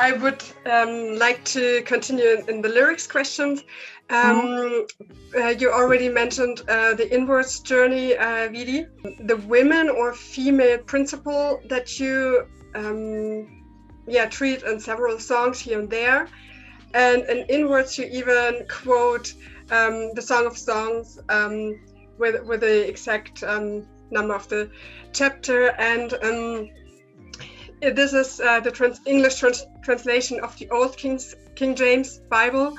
I would like to continue in the lyrics questions. You already mentioned the inwards journey, Vidi. The women or female principle that you treat in several songs here and there. And in inwards, you even quote the Song of Songs with the exact number of the chapter. And this is the English translation of the Old King James Bible,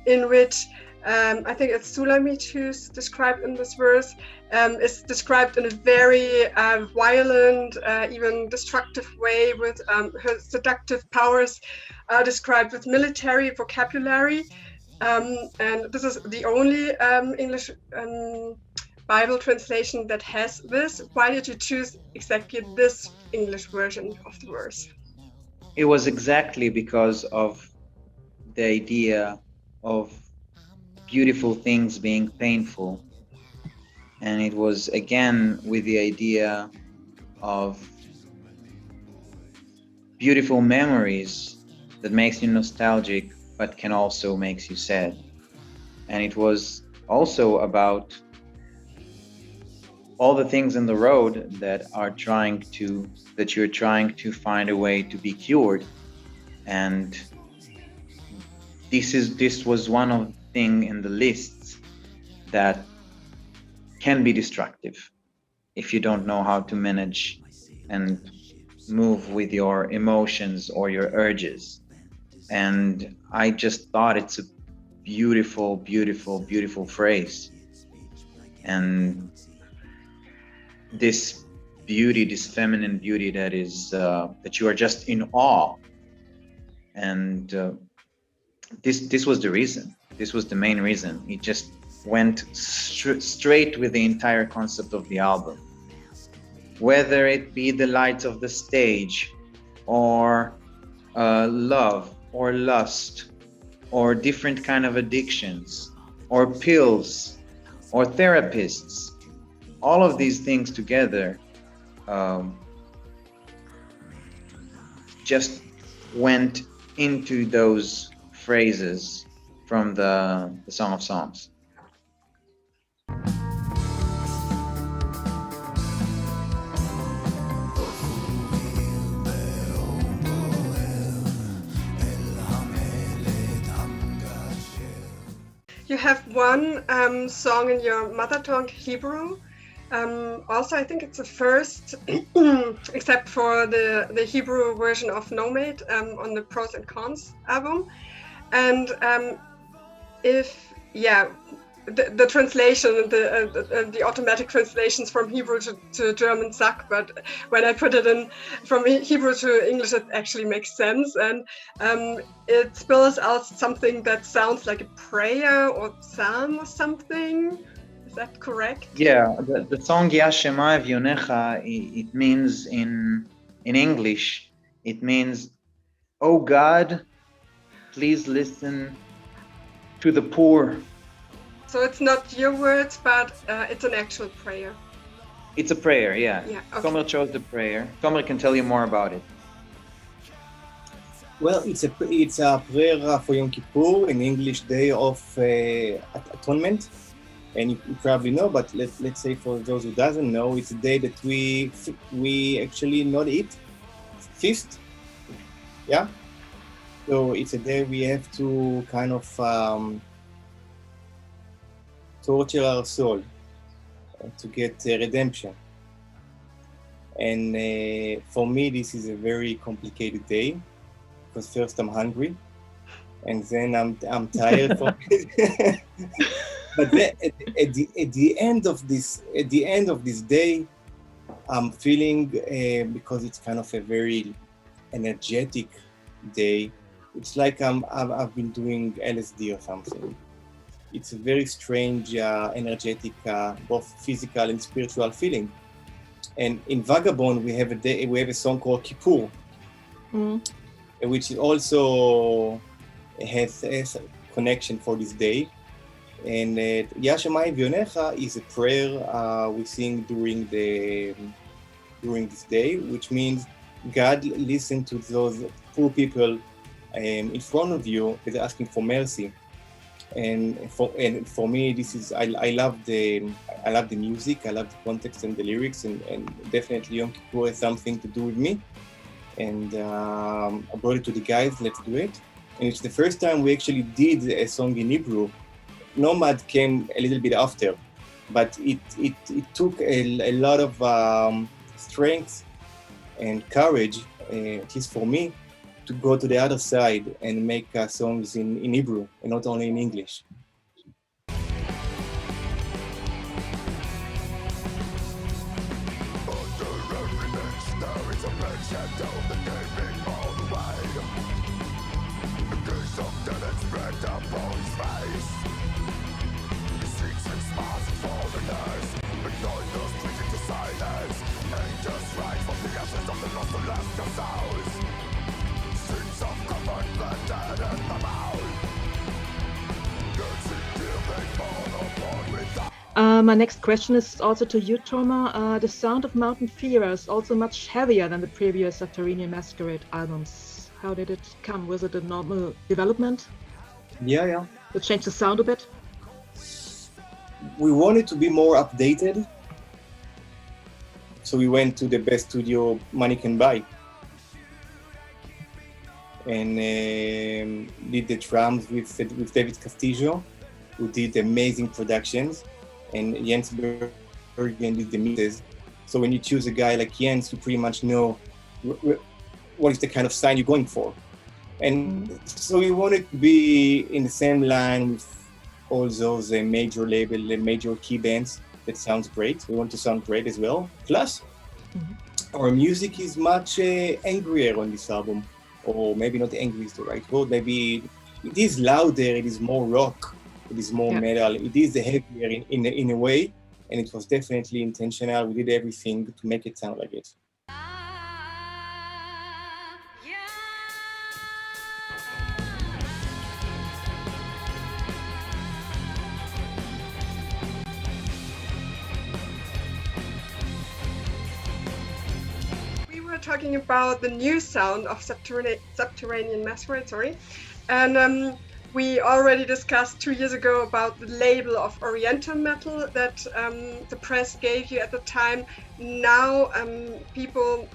in which I think it's Sulamit who's described in this verse, is described in a very violent, even destructive way, with her seductive powers described with military vocabulary. And this is the only English Bible translation that has this. Why did you choose exactly this English version of the verse? It was exactly because of the idea of beautiful things being painful. And it was again with the idea of beautiful memories that makes you nostalgic, but can also makes you sad. And it was also about all the things in the road that you're trying to find a way to be cured. And this was one of the things in the lists that can be destructive if you don't know how to manage and move with your emotions or your urges. And I just thought it's a beautiful, beautiful, beautiful phrase. And this beauty, this feminine beauty that is that you are just in awe. And this was the reason. This was the main reason. It just went straight with the entire concept of the album. Whether it be the lights of the stage, or love, or lust, or different kind of addictions, or pills, or therapists, all of these things together just went into those phrases from the Song of Songs. You have one song in your mother tongue, Hebrew. Also, I think it's the first, except for the Hebrew version of Nomad on the Pros and Cons album. And the translation, the automatic translations from Hebrew to German suck, but when I put it in from Hebrew to English, it actually makes sense. And it spells out something that sounds like a prayer or psalm or something. Is that correct? Yeah, the song Yashema Evyonecha, it means in English, it means, "Oh God, please listen to the poor." So it's not your words, but it's an actual prayer. It's a prayer, yeah. Okay. Tomer chose the prayer. Tomer can tell you more about it. Well, it's a prayer for Yom Kippur, an English day of atonement. And you probably know, but let's say for those who doesn't know, it's a day that we actually not eat, feast, yeah? So it's a day we have to kind of torture our soul to get redemption. And for me, this is a very complicated day, because first I'm hungry, and then I'm tired from it. But then at the end of this day, I'm feeling because it's kind of a very energetic day. It's like I've been doing LSD or something. It's a very strange, energetic, both physical and spiritual feeling. And in Vagabond, we have a song called Kippur, which also has a connection for this day. And Yashema Evyonecha is a prayer we sing during this day, which means God listen to those poor people in front of you is asking for mercy. And for me, this is I love the music, I love the context and the lyrics, and definitely Yom Kippur has something to do with me. And I brought it to the guys, let's do it. And it's the first time we actually did a song in Hebrew. Nomad came a little bit after, but it took a lot of strength and courage, at least for me, to go to the other side and make songs in Hebrew and not only in English. My next question is also to you, Toma. The sound of Mountain Fever is also much heavier than the previous Subterranean Masquerade albums. How did it come? Was it a normal development? Yeah. To change the sound a bit? We wanted to be more updated, so we went to the best studio money can buy, and did the drums with David Castillo, who did amazing productions, and Jens Bergen did the mixes. So when you choose a guy like Jens, you pretty much know what is the kind of sound you're going for. And so we wanted to be in the same line with all those major label, major key bands that sounds great. We want to sound great as well. Plus, our music is much angrier on this album, or maybe not angry is the right word. Maybe it is louder. It is more rock. It is more metal. It is heavier in a way, and it was definitely intentional. We did everything to make it sound like it. Talking about the new sound of Subterranean Masquerade, and we already discussed 2 years ago about the label of Oriental metal that the press gave you at the time. Now people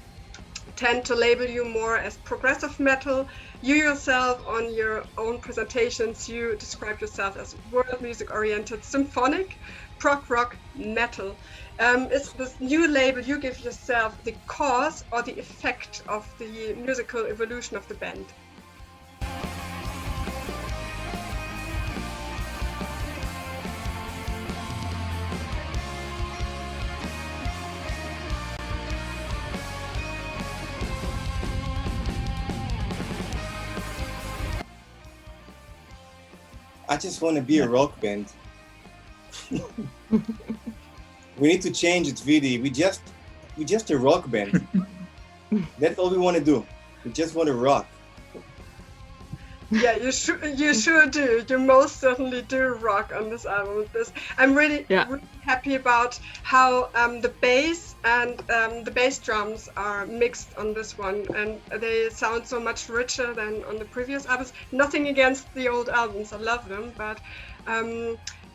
tend to label you more as progressive metal. You yourself, on your own presentations, you describe yourself as world music oriented, symphonic, prog rock metal. Is this new label you give yourself the cause or the effect of the musical evolution of the band? I just want to be a rock band. We need to change it, Vidi. We just a rock band. That's all we want to do. We just want to rock. Yeah, you sure do. You most certainly do rock on this album. I'm really happy about how the bass and the bass drums are mixed on this one, and they sound so much richer than on the previous albums. Nothing against the old albums, I love them, but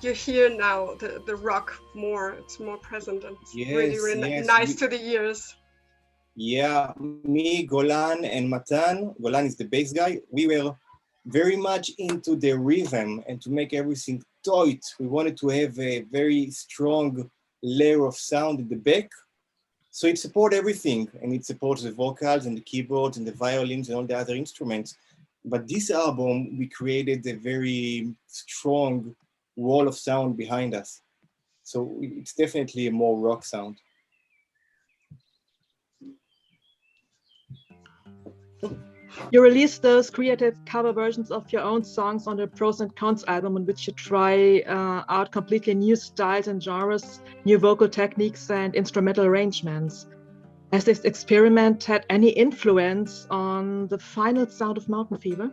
you hear now the rock more. It's more present, and it's really nice to the ears. Yeah, me, Golan, and Matan. Golan is the bass guy. We were very much into the rhythm and to make everything tight. We wanted to have a very strong layer of sound in the back. So it supports everything, and it supports the vocals and the keyboards and the violins and all the other instruments. But this album, we created a very strong wall of sound behind us. So it's definitely a more rock sound. You released those creative cover versions of your own songs on the Pros and Cons album, in which you try out completely new styles and genres, new vocal techniques and instrumental arrangements. Has this experiment had any influence on the final sound of Mountain Fever?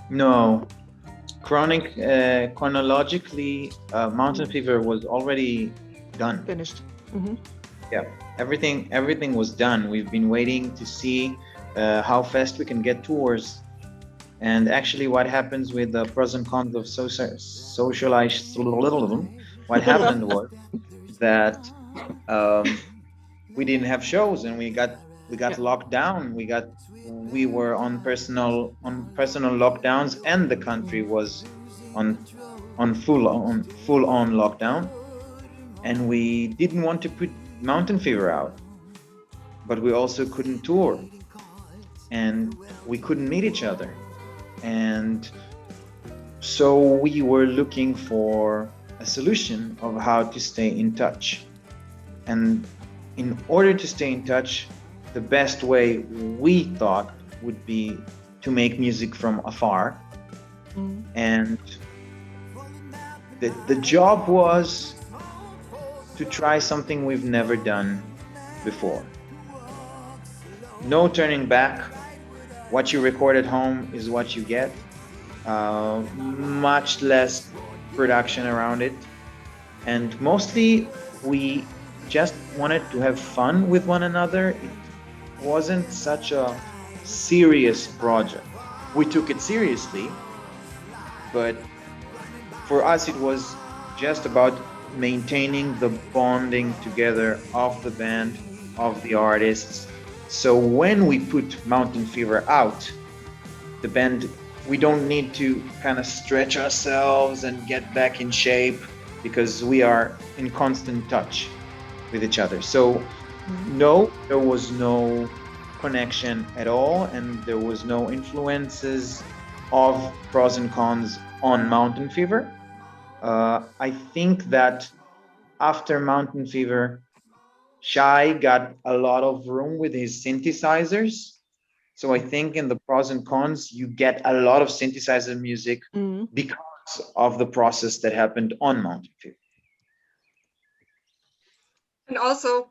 No. Chronologically, Mountain Fever was already done. Finished. Yeah, everything was done. We've been waiting to see how fast we can get tours. And actually, what happens with the pros and cons of socialized, what happened was that we didn't have shows, and we got locked down. We were on personal lockdowns, and the country was on full on lockdown. And we didn't want to put Mountain Fever out, but we also couldn't tour, and we couldn't meet each other. And so we were looking for a solution of how to stay in touch. And in order to stay in touch, the best way we thought would be to make music from afar. And the job was to try something we've never done before. No turning back. What you record at home is what you get. Much less production around it. And mostly we just wanted to have fun with one another. It wasn't such a serious project. We took it seriously, but for us it was just about maintaining the bonding together of the band, of the artists. So when we put Mountain Fever out, the band, we don't need to kind of stretch ourselves and get back in shape, because we are in constant touch with each other. So no, there was no connection at all, and there was no influences of pros and cons on Mountain Fever. I think that after Mountain Fever, Shai got a lot of room with his synthesizers. So I think in the pros and cons, you get a lot of synthesizer music because of the process that happened on Mountain Fever. And also,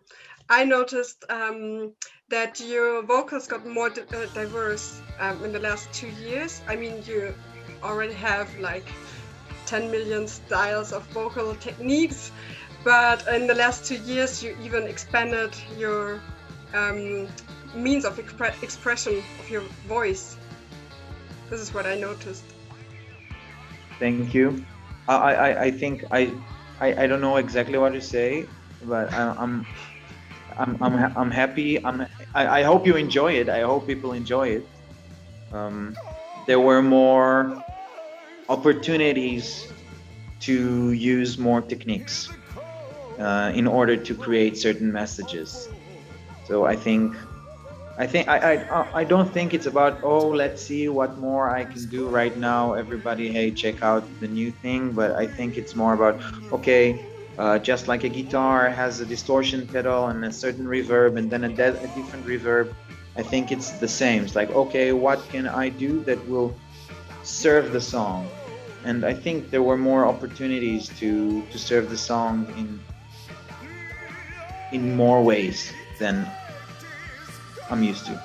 I noticed that your vocals got more diverse in the last 2 years. I mean, you already have like 10 million styles of vocal techniques, but in the last 2 years, you even expanded your means of expression of your voice. This is what I noticed. Thank you. I think I don't know exactly what to say, but I'm happy. I hope you enjoy it. I hope people enjoy it. There were more opportunities to use more techniques in order to create certain messages. So I don't think it's about, oh, let's see what more I can do right now. Everybody, hey, check out the new thing. But I think it's more about, okay, just like a guitar has a distortion pedal and a certain reverb and then a different reverb, I think it's the same. It's like, okay, what can I do that will serve the song? And I think there were more opportunities to serve the song in more ways than I'm used to.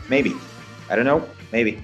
Maybe. I don't know. Maybe.